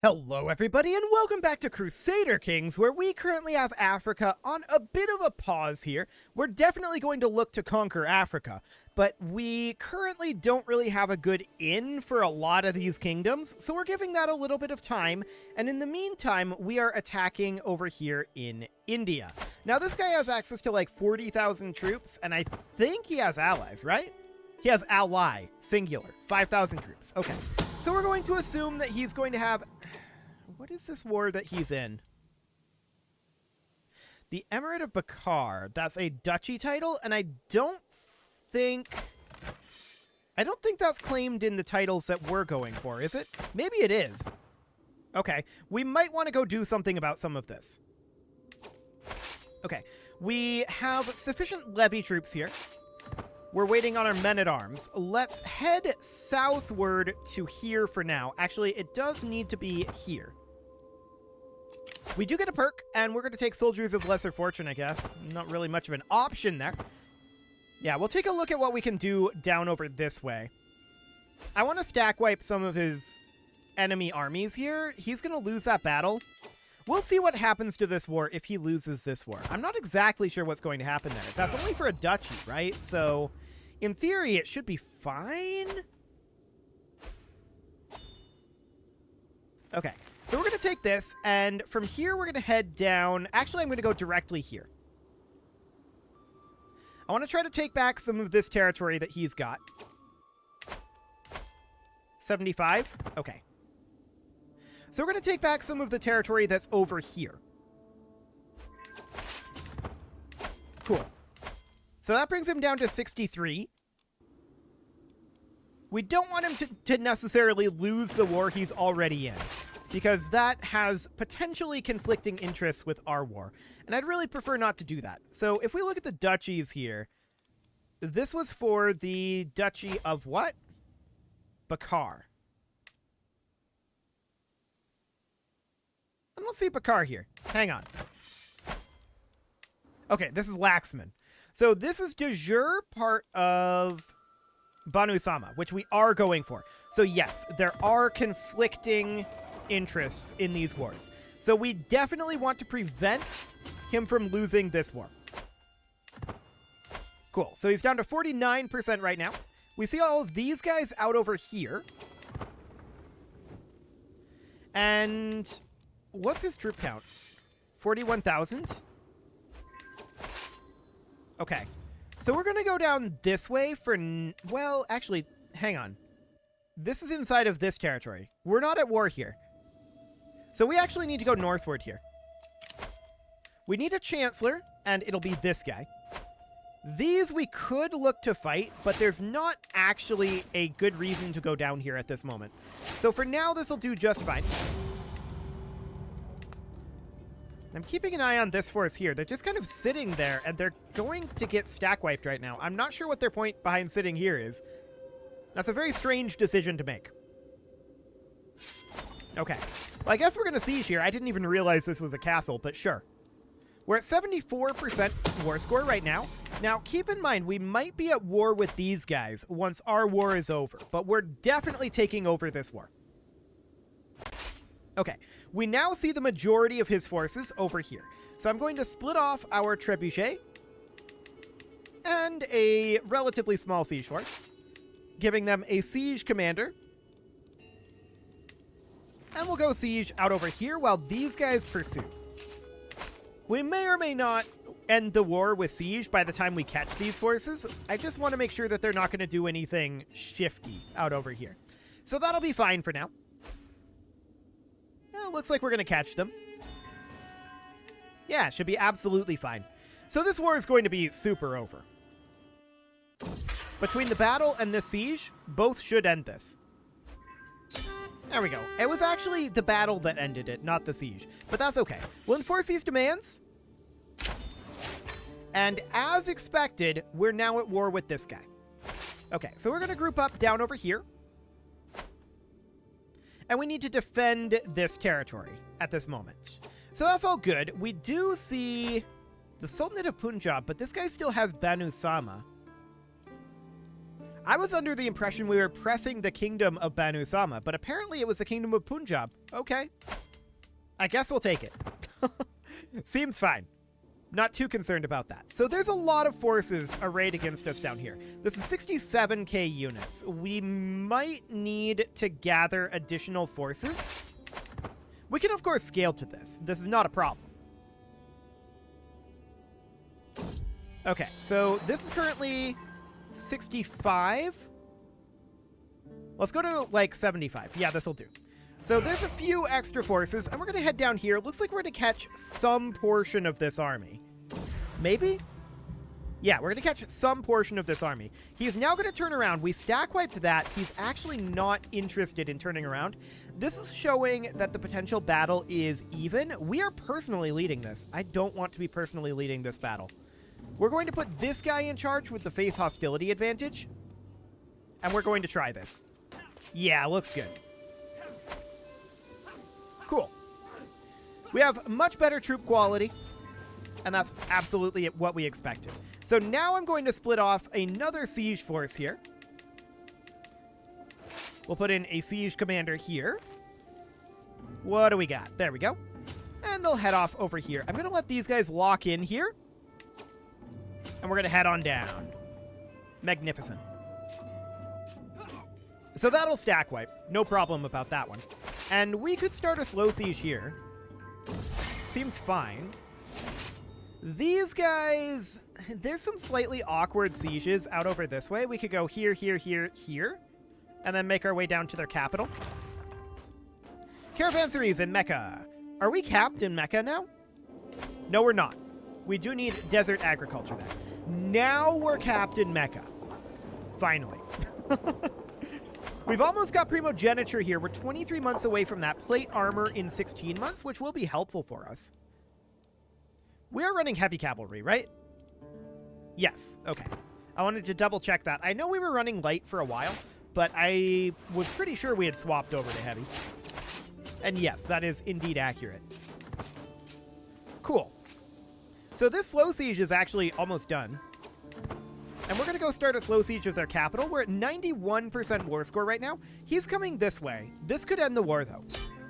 Hello everybody and welcome back to Crusader Kings, where we currently have Africa on a bit of a pause here. We're definitely going to look to conquer Africa, but we currently don't really have a good in for a lot of these kingdoms, so we're giving that a little bit of time, and in the meantime, we are attacking over here in India. Now this guy has access to like 40,000 troops, and I think he has allies, right? He has ally, singular, 5,000 troops. Okay. So we're going to assume that he's going to have... What is this war that he's in? The Emirate of Bakar. That's a duchy title, and I don't think that's claimed in the titles that we're going for, is it? Maybe it is. Okay. We might want to go do something about some of this. Okay. We have sufficient levy troops here. We're waiting on our men-at-arms. Let's head southward to here for now. Actually, it does need to be here. We do get a perk, and we're going to take Soldiers of Lesser Fortune, I guess. Not really much of an option there. Yeah, we'll take a look at what we can do down over this way. I want to stack wipe some of his enemy armies here. He's going to lose that battle. We'll see what happens to this war if he loses this war. I'm not exactly sure what's going to happen there. That's only for a duchy, right? So, in theory, it should be fine. Okay, so we're going to take this, and from here we're going to head down. Actually, I'm going to go directly here. I want to try to take back some of this territory that he's got. 75? Okay. So we're going to take back some of the territory that's over here. Cool. So that brings him down to 63. We don't want him to necessarily lose the war he's already in, because that has potentially conflicting interests with our war. And I'd really prefer not to do that. So if we look at the duchies here, this was for the Duchy of what? Bakar. I don't see Bakar here. Hang on. Okay, this is Laxman. So this is de jure part of Banu Sama, which we are going for. So yes, there are conflicting interests in these wars. So we definitely want to prevent him from losing this war. Cool. So he's down to 49% right now. We see all of these guys out over here. And... what's his troop count? 41,000? Okay. So we're going to go down this way for... well, actually, hang on. This is inside of this territory. We're not at war here. So we actually need to go northward here. We need a chancellor, and it'll be this guy. These we could look to fight, but there's not actually a good reason to go down here at this moment. So for now, this will do just fine. I'm keeping an eye on this force here. They're just kind of sitting there, and they're going to get stack wiped right now. I'm not sure what their point behind sitting here is. That's a very strange decision to make. Okay. Well, I guess we're going to siege here. I didn't even realize this was a castle, but sure. We're at 74% war score right now. Now, keep in mind, we might be at war with these guys once our war is over, but we're definitely taking over this war. Okay, we now see the majority of his forces over here. So I'm going to split off our trebuchet and a relatively small siege force, giving them a siege commander. And we'll go siege out over here while these guys pursue. We may or may not end the war with siege by the time we catch these forces. I just want to make sure that they're not going to do anything shifty out over here. So that'll be fine for now. Well, looks like we're going to catch them. Yeah, should be absolutely fine. So this war is going to be super over. Between the battle and this siege, both should end this. There we go. It was actually the battle that ended it, not the siege. But that's okay. We'll enforce these demands. And as expected, we're now at war with this guy. Okay, so we're going to group up down over here. And we need to defend this territory at this moment. So that's all good. We do see the Sultanate of Punjab, but this guy still has Banu Sama. I was under the impression we were pressing the kingdom of Banu Sama, but apparently it was the kingdom of Punjab. Okay. I guess we'll take it. Seems fine. Not too concerned about that. So there's a lot of forces arrayed against us down here. This is 67k units. We might need to gather additional forces. We can, of course, scale to this. This is not a problem. Okay, so this is currently 65. Let's go to, like, 75. Yeah, this will do. So there's a few extra forces, and we're going to head down here. It looks like we're going to catch some portion of this army. Maybe? Yeah, we're going to catch some portion of this army. He's now going to turn around. We stack wiped that. He's actually not interested in turning around. This is showing that the potential battle is even. We are personally leading this. I don't want to be personally leading this battle. We're going to put this guy in charge with the faith hostility advantage, and we're going to try this. Yeah, looks good. Cool. We have much better troop quality, and that's absolutely what we expected. So now I'm going to split off another siege force here. We'll put in a siege commander here. What do we got? There we go. And they'll head off over here. I'm going to let these guys lock in here, and we're going to head on down. Magnificent. So that'll stack wipe. No problem about that one. And we could start a slow siege here. Seems fine. These guys, there's some slightly awkward sieges out over this way. We could go here, here, here, here, and then make our way down to their capital. Caravanseries in Mecca. Are we capped in Mecca now? No, we're not. We do need desert agriculture there. Now we're capped in Mecca. Finally. We've almost got Primogeniture here. We're 23 months away from that. Plate armor in 16 months, which will be helpful for us. We are running heavy cavalry, right? Yes. Okay. I wanted to double check that. I know we were running light for a while, but I was pretty sure we had swapped over to heavy. And yes, that is indeed accurate. Cool. So this slow siege is actually almost done. And we're going to go start a slow siege of their capital. We're at 91% war score right now. He's coming this way. This could end the war, though.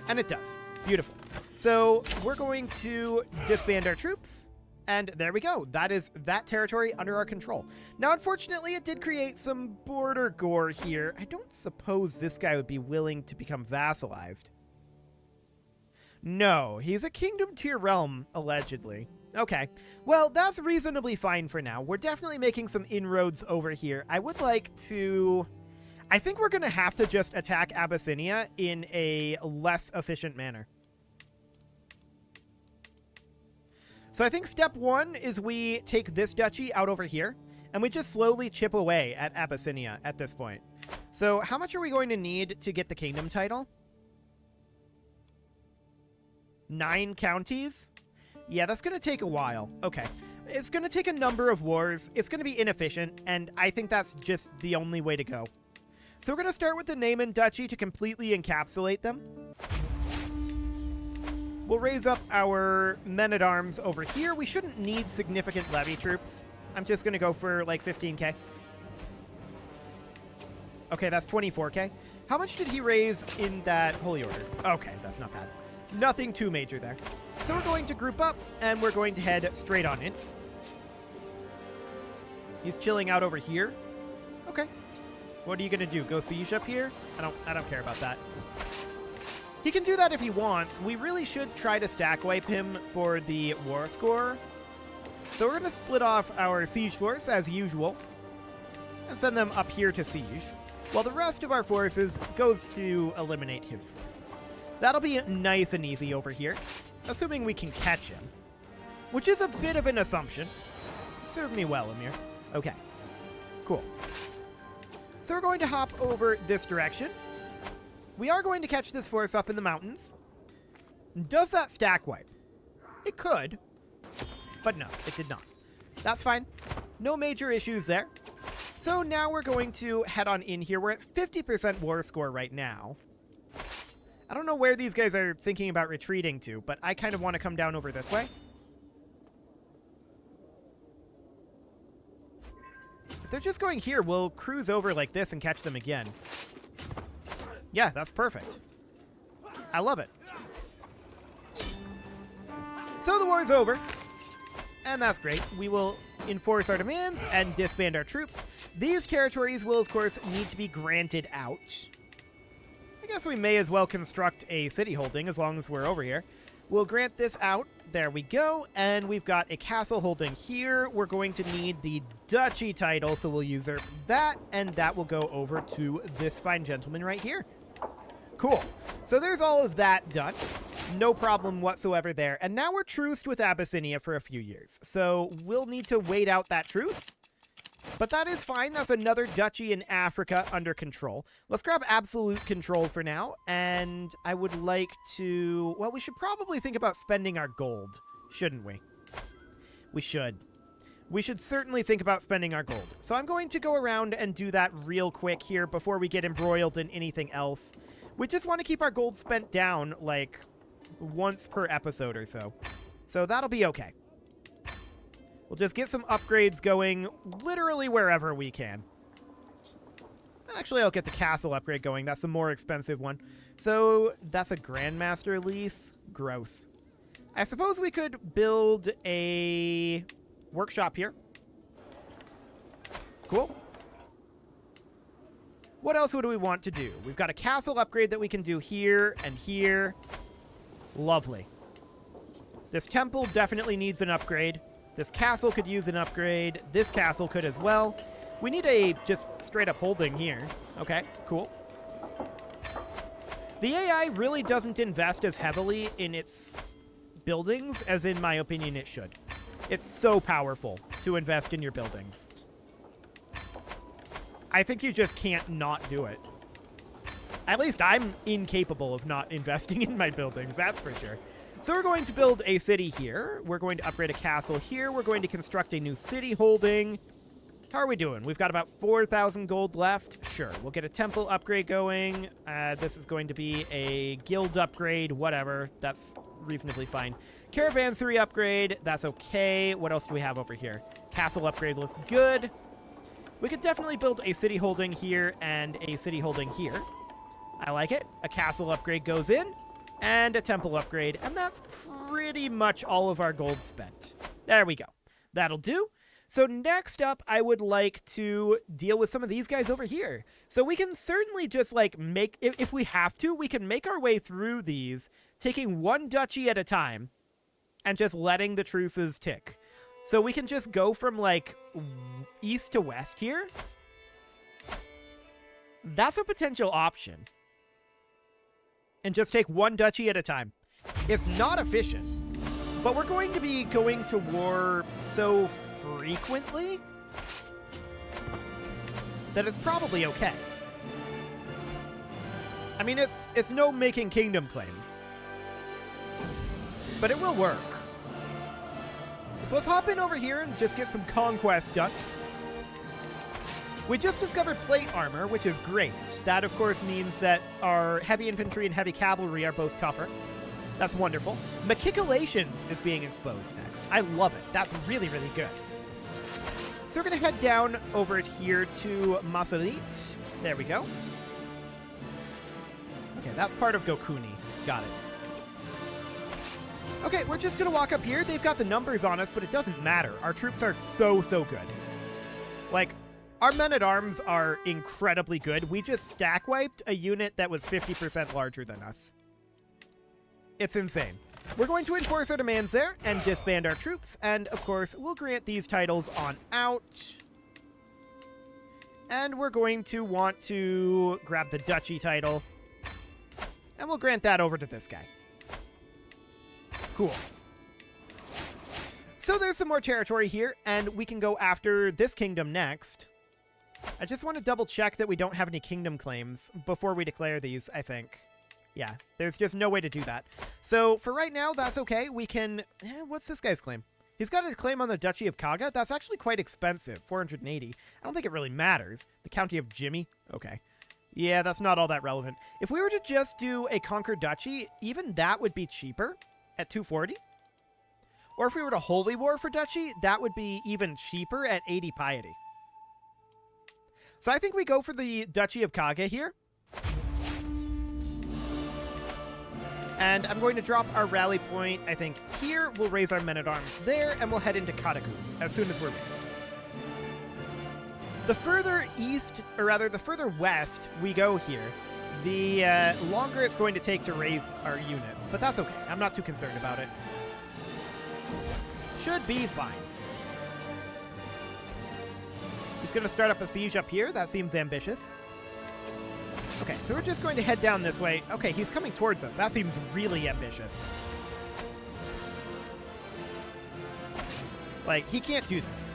And it does. Beautiful. So we're going to disband our troops. And there we go. That is that territory under our control. Now, unfortunately, it did create some border gore here. I don't suppose this guy would be willing to become vassalized. No, he's a kingdom tier realm, allegedly. Okay, well, that's reasonably fine for now. We're definitely making some inroads over here. I would like to... I think we're going to have to just attack Abyssinia in a less efficient manner. So I think step one is we take this duchy out over here, and we just slowly chip away at Abyssinia at this point. So how much are we going to need to get the kingdom title? 9 counties? Yeah, that's going to take a while. Okay. It's going to take a number of wars. It's going to be inefficient, and I think that's just the only way to go. So we're going to start with the Naaman Duchy to completely encapsulate them. We'll raise up our men-at-arms over here. We shouldn't need significant levy troops. I'm just going to go for, like, 15k. Okay, that's 24k. How much did he raise in that Holy Order? Okay, that's not bad. Nothing too major there. So we're going to group up, and we're going to head straight on in. He's chilling out over here. Okay. What are you going to do? Go siege up here? I don't care about that. He can do that if he wants. We really should try to stack wipe him for the war score. So we're going to split off our siege force, as usual, and send them up here to siege, while the rest of our forces goes to eliminate his forces. That'll be nice and easy over here, assuming we can catch him, which is a bit of an assumption. Serve me well, Amir. Okay, cool. So we're going to hop over this direction. We are going to catch this force up in the mountains. Does that stack wipe? It could, but no, it did not. That's fine. No major issues there. So now we're going to head on in here. We're at 50% war score right now. I don't know where these guys are thinking about retreating to, but I kind of want to come down over this way. They're just going here. We'll cruise over like this and catch them again. Yeah, that's perfect. I love it. So the war's over. And that's great. We will enforce our demands and disband our troops. These territories will, of course, need to be granted out. I guess we may as well construct a city holding as long as we're over here. We'll grant this out. There we go. And we've got a castle holding here. We're going to need the duchy title, so we'll usurp that, and that will go over to this fine gentleman right here. Cool. So there's all of that done. No problem whatsoever there. And now we're truced with Abyssinia for a few years. So we'll need to wait out that truce. But that is fine. That's another duchy in Africa under control. Let's grab absolute control for now. And I would like to... Well, we should probably think about spending our gold, shouldn't we? We should. We should certainly think about spending our gold. So I'm going to go around and do that real quick here before we get embroiled in anything else. We just want to keep our gold spent down, like, once per episode or so. So that'll be okay. We'll just get some upgrades going literally wherever we can. Actually, I'll get the castle upgrade going. That's the more expensive one. So that's a Grandmaster lease. Gross. I suppose we could build a workshop here. Cool. What else would we want to do? We've got a castle upgrade that we can do here and here. Lovely. This temple definitely needs an upgrade. This castle could use an upgrade. This castle could as well. We need a just straight up holding here. Okay, cool. The AI really doesn't invest as heavily in its buildings as, in my opinion, it should. It's so powerful to invest in your buildings. I think you just can't not do it. At least I'm incapable of not investing in my buildings, that's for sure. So we're going to build a city here. We're going to upgrade a castle here. We're going to construct a new city holding. How are we doing? We've got about 4,000 gold left. Sure, we'll get a temple upgrade going. This is going to be a guild upgrade, whatever. That's reasonably fine. Caravansary upgrade, that's okay. What else do we have over here? Castle upgrade looks good. We could definitely build a city holding here and a city holding here. I like it. A castle upgrade goes in. And a temple upgrade, and that's pretty much all of our gold spent. There we go. That'll do. So next up, I would like to deal with some of these guys over here. So we can certainly just, like, make... If we have to, we can make our way through these, taking one duchy at a time, and just letting the truces tick. So we can just go from, like, east to west here. That's a potential option. And just take one duchy at a time. It's not efficient, but we're going to be going to war so frequently that it's probably okay. I mean, it's no making kingdom claims, but it will work. So let's hop in over here and just get some conquest done. We just discovered plate armor, which is great. That, of course, means that our heavy infantry and heavy cavalry are both tougher. That's wonderful. Machicolations is being exposed next. I love it. That's really, really good. So we're going to head down over here to Masalit. There we go. Okay, that's part of Gokuni. Got it. Okay, we're just going to walk up here. They've got the numbers on us, but it doesn't matter. Our troops are so, so good. Like... Our men-at-arms are incredibly good. We just stack-wiped a unit that was 50% larger than us. It's insane. We're going to enforce our demands there and disband our troops. And, of course, we'll grant these titles on out. And we're going to want to grab the duchy title. And we'll grant that over to this guy. Cool. So there's some more territory here, and we can go after this kingdom next. I just want to double check that we don't have any kingdom claims before we declare these, I think. Yeah, there's just no way to do that. So for right now, that's okay. We can... what's this guy's claim? He's got a claim on the Duchy of Kaga. That's actually quite expensive, 480. I don't think it really matters. The County of Jimmy? Okay. Yeah, that's not all that relevant. If we were to just do a Conquer Duchy, even that would be cheaper at 240. Or if we were to Holy War for Duchy, that would be even cheaper at 80 Piety. So I think we go for the Duchy of Kage here. And I'm going to drop our rally point, I think, here. We'll raise our men-at-arms there, and we'll head into Kataku as soon as we're raised. The further east, or rather, the further west we go here, the longer it's going to take to raise our units. But that's okay. I'm not too concerned about it. Should be fine. He's going to start up a siege up here. That seems ambitious. Okay, so we're just going to head down this way. Okay, he's coming towards us. That seems really ambitious. Like, he can't do this.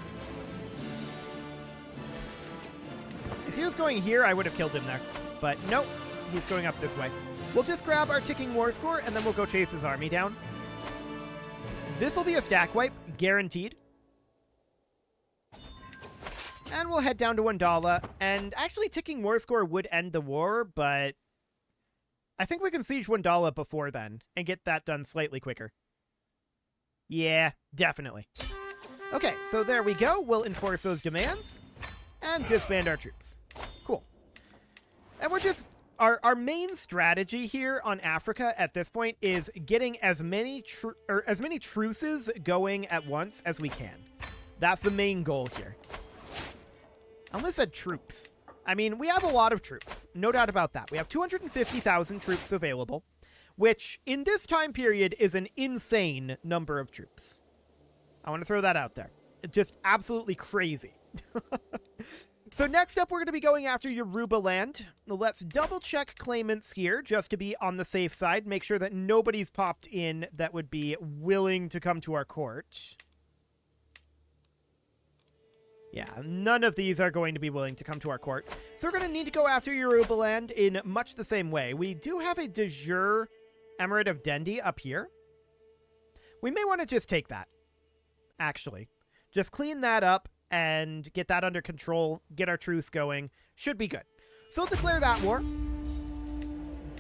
If he was going here, I would have killed him there. But nope, he's going up this way. We'll just grab our ticking war score, and then we'll go chase his army down. This will be a stack wipe, guaranteed. And we'll head down to Wandala, and actually ticking war score would end the war, but I think we can siege Wandala before then and get that done slightly quicker. Yeah, definitely. Okay, so there we go. We'll enforce those demands and disband our troops. Cool. And we're just... Our main strategy here on Africa at this point is getting as many truces going at once as we can. That's the main goal here. I almost said troops. I mean, we have a lot of troops. No doubt about that. We have 250,000 troops available, which in this time period is an insane number of troops. I want to throw that out there. It's just absolutely crazy. So next up, we're going to be going after Yoruba land. Let's double check claimants here just to be on the safe side. Make sure that nobody's popped in that would be willing to come to our court. Yeah, none of these are going to be willing to come to our court. So we're going to need to go after Yoruba land in much the same way. We do have a de jure Emirate of Dendi up here. We may want to just take that, actually. Just clean that up and get that under control, get our truce going. Should be good. So we'll declare that war.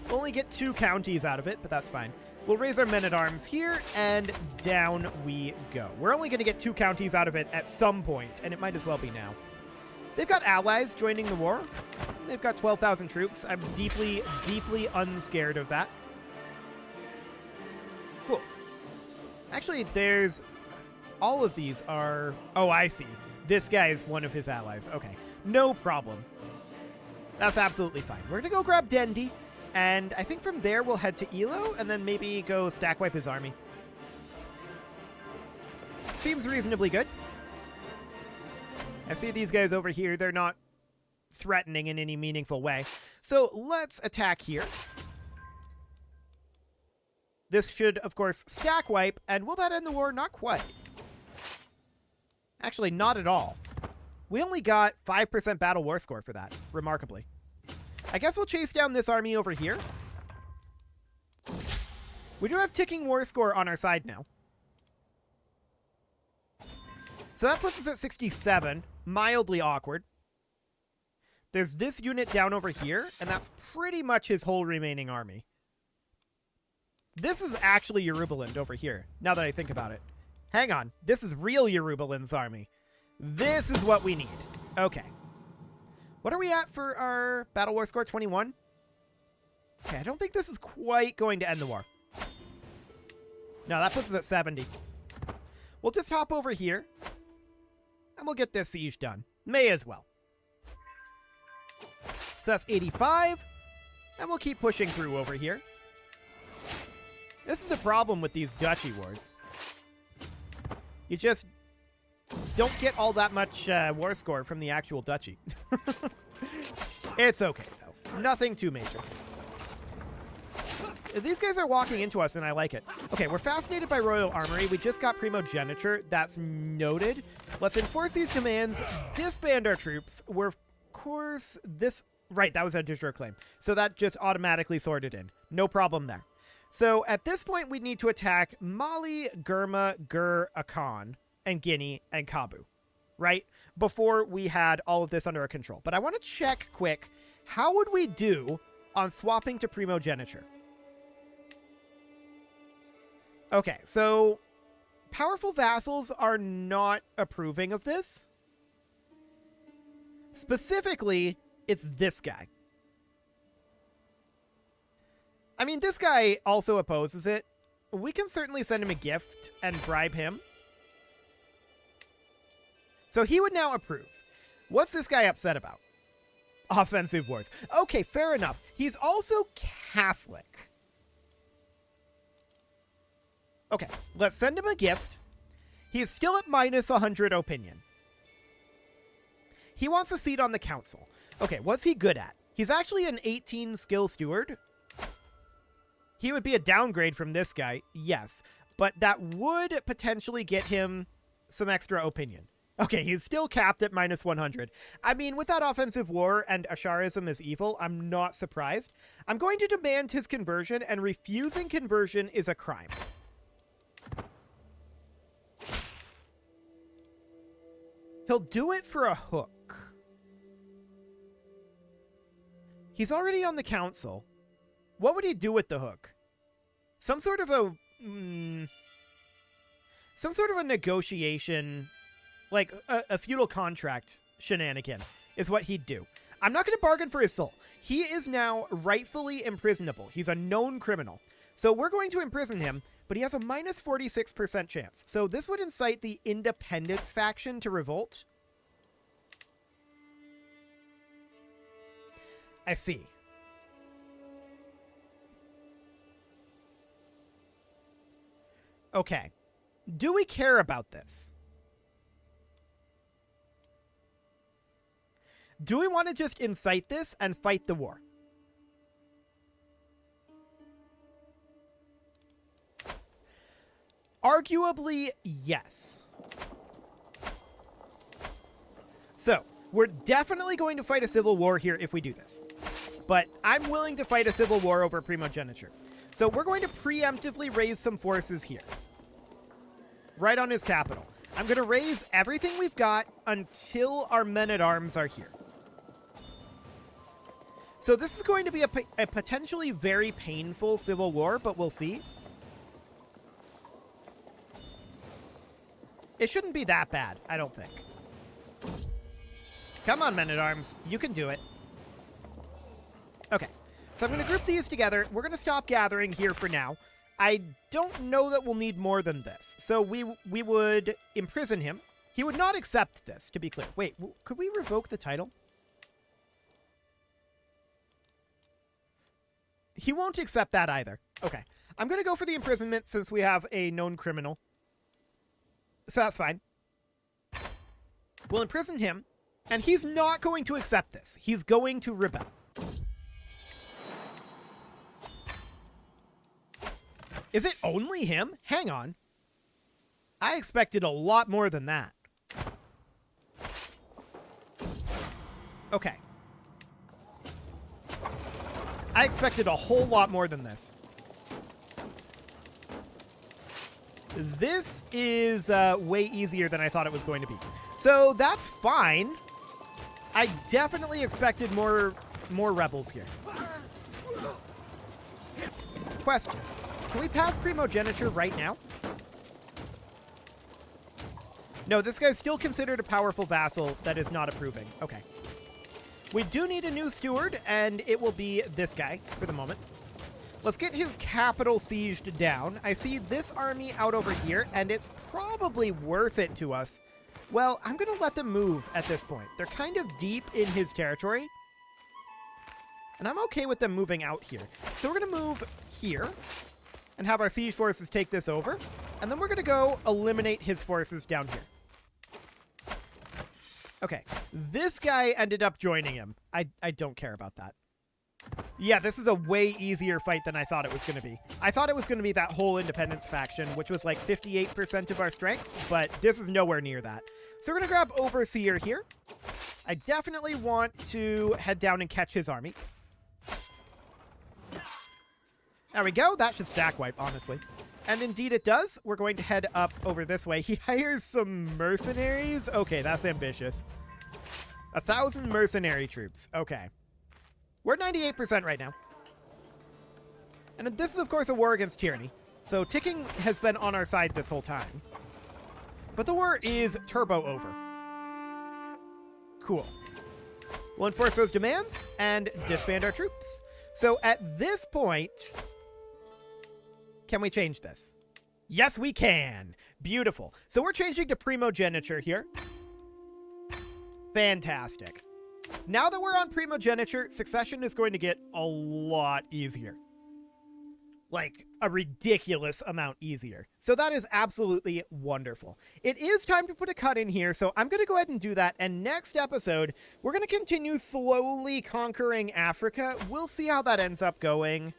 We'll only get 2 counties out of it, but that's fine. We'll raise our men-at-arms here, and down we go. We're only going to get 2 counties out of it at some point, and it might as well be now. They've got allies joining the war. They've got 12,000 troops. I'm deeply, deeply unscared of that. Cool. Actually, there's... All of these are... Oh, I see. This guy is one of his allies. Okay. No problem. That's absolutely fine. We're going to go grab Dendi. And I think from there we'll head to Ilo and then maybe go stack wipe his army. Seems reasonably good. I see these guys over here. They're not threatening in any meaningful way. So let's attack here. This should, of course, stack wipe. And will that end the war? Not quite. Actually, not at all. We only got 5% battle war score for that, remarkably. I guess we'll chase down this army over here. We do have ticking war score on our side now. So that puts us at 67. Mildly awkward. There's this unit down over here, and that's pretty much his whole remaining army. This is actually Yorubaland over here, now that I think about it. Hang on. This is real Yorubaland's army. This is what we need. Okay. What are we at for our battle war score? 21? Okay, I don't think this is quite going to end the war. No, that puts us at 70. We'll just hop over here, and we'll get this siege done. May as well. So that's 85, and we'll keep pushing through over here. This is a problem with these duchy wars. You just don't get all that much war score from the actual duchy. It's okay, though. Nothing too major. These guys are walking into us, and I like it. Okay, we're fascinated by Royal Armory. We just got Primogeniture. That's noted. Let's enforce these commands, disband our troops. We're, of course, this... Right, that was a de jure claim. So that just automatically sorted in. No problem there. So at this point, we need to attack Mali, Gurma, Gur, Akan, and Guinea, and Kabu, right? Before we had all of this under our control. But I want to check quick, how would we do on swapping to Primogeniture? Okay, so powerful vassals are not approving of this. Specifically, it's this guy. I mean, this guy also opposes it. We can certainly send him a gift and bribe him. So he would now approve. What's this guy upset about? Offensive wars. Okay, fair enough. He's also Catholic. Okay, let's send him a gift. He is still at minus 100 opinion. He wants a seat on the council. Okay, what's he good at? He's actually an 18 skill steward. He would be a downgrade from this guy, yes. But that would potentially get him some extra opinion. Okay, he's still capped at minus 100. I mean, with that offensive war and Asharism is evil, I'm not surprised. I'm going to demand his conversion, and refusing conversion is a crime. He'll do it for a hook. He's already on the council. What would he do with the hook? Some sort of a negotiation, like a feudal contract shenanigan is what he'd do. I'm not going to bargain for his soul. He is now rightfully imprisonable. He's a known criminal. So we're going to imprison him, but he has a minus 46% chance. So this would incite the Independence faction to revolt. I see. Okay. Do we care about this? Do we want to just incite this and fight the war? Arguably, yes. So, we're definitely going to fight a civil war here if we do this. But I'm willing to fight a civil war over Primogeniture. So we're going to preemptively raise some forces here. Right on his capital. I'm going to raise everything we've got until our men-at-arms are here. So this is going to be a potentially very painful civil war, but we'll see. It shouldn't be that bad, I don't think. Come on, men-at-arms. You can do it. Okay. So I'm going to group these together. We're going to stop gathering here for now. I don't know that we'll need more than this. So we would imprison him. He would not accept this, to be clear. Wait, could we revoke the title? He won't accept that either. Okay. I'm going to go for the imprisonment since we have a known criminal. So that's fine. We'll imprison him, and he's not going to accept this. He's going to rebel. Is it only him? Hang on. I expected a lot more than that. Okay. I expected a whole lot more than this. This is way easier than I thought it was going to be. So that's fine. I definitely expected more rebels here. Question. Can we pass Primogeniture right now? No, this guy's still considered a powerful vassal that is not approving. Okay. We do need a new steward, and it will be this guy for the moment. Let's get his capital sieged down. I see this army out over here, and it's probably worth it to us. Well, I'm going to let them move at this point. They're kind of deep in his territory, and I'm okay with them moving out here. So we're going to move here and have our siege forces take this over, and then we're going to go eliminate his forces down here. Okay, this guy ended up joining him. I don't care about that. Yeah, this is a way easier fight than I thought it was going to be. I thought it was going to be that whole Independence faction, which was like 58% of our strength, but this is nowhere near that. So we're going to grab Overseer here. I definitely want to head down and catch his army. There we go. That should stack wipe, honestly. And indeed it does. We're going to head up over this way. He hires some mercenaries. Okay, that's ambitious. 1,000 mercenary troops. Okay. We're at 98% right now. And this is, of course, a war against tyranny. So ticking has been on our side this whole time. But the war is turbo over. Cool. We'll enforce those demands and disband our troops. So at this point, can we change this? Yes, we can. Beautiful. So we're changing to Primogeniture here. Fantastic. Now that we're on Primogeniture, succession is going to get a lot easier. Like, a ridiculous amount easier. So that is absolutely wonderful. It is time to put a cut in here, so I'm going to go ahead and do that. And next episode, we're going to continue slowly conquering Africa. We'll see how that ends up going.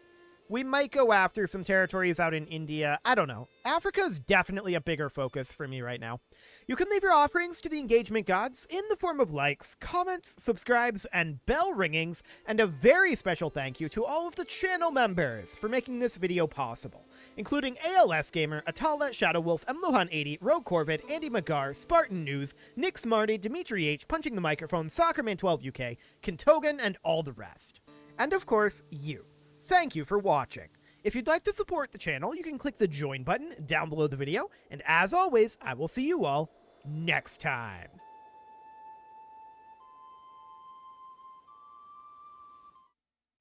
We might go after some territories out in India. I don't know. Africa is definitely a bigger focus for me right now. You can leave your offerings to the engagement gods in the form of likes, comments, subscribes, and bell ringings, and a very special thank you to all of the channel members for making this video possible, including ALS Gamer, Atala, Shadow Wolf, Mlohan80, Rogue Corvid, Andy McGar, Spartan News, Nick Smarty, Dimitri H, Punching the Microphone, Soccerman12 UK, Kentogan, and all the rest. And of course, you. Thank you for watching. If you'd like to support the channel, you can click the join button down below the video, and as always, I will see you all next time.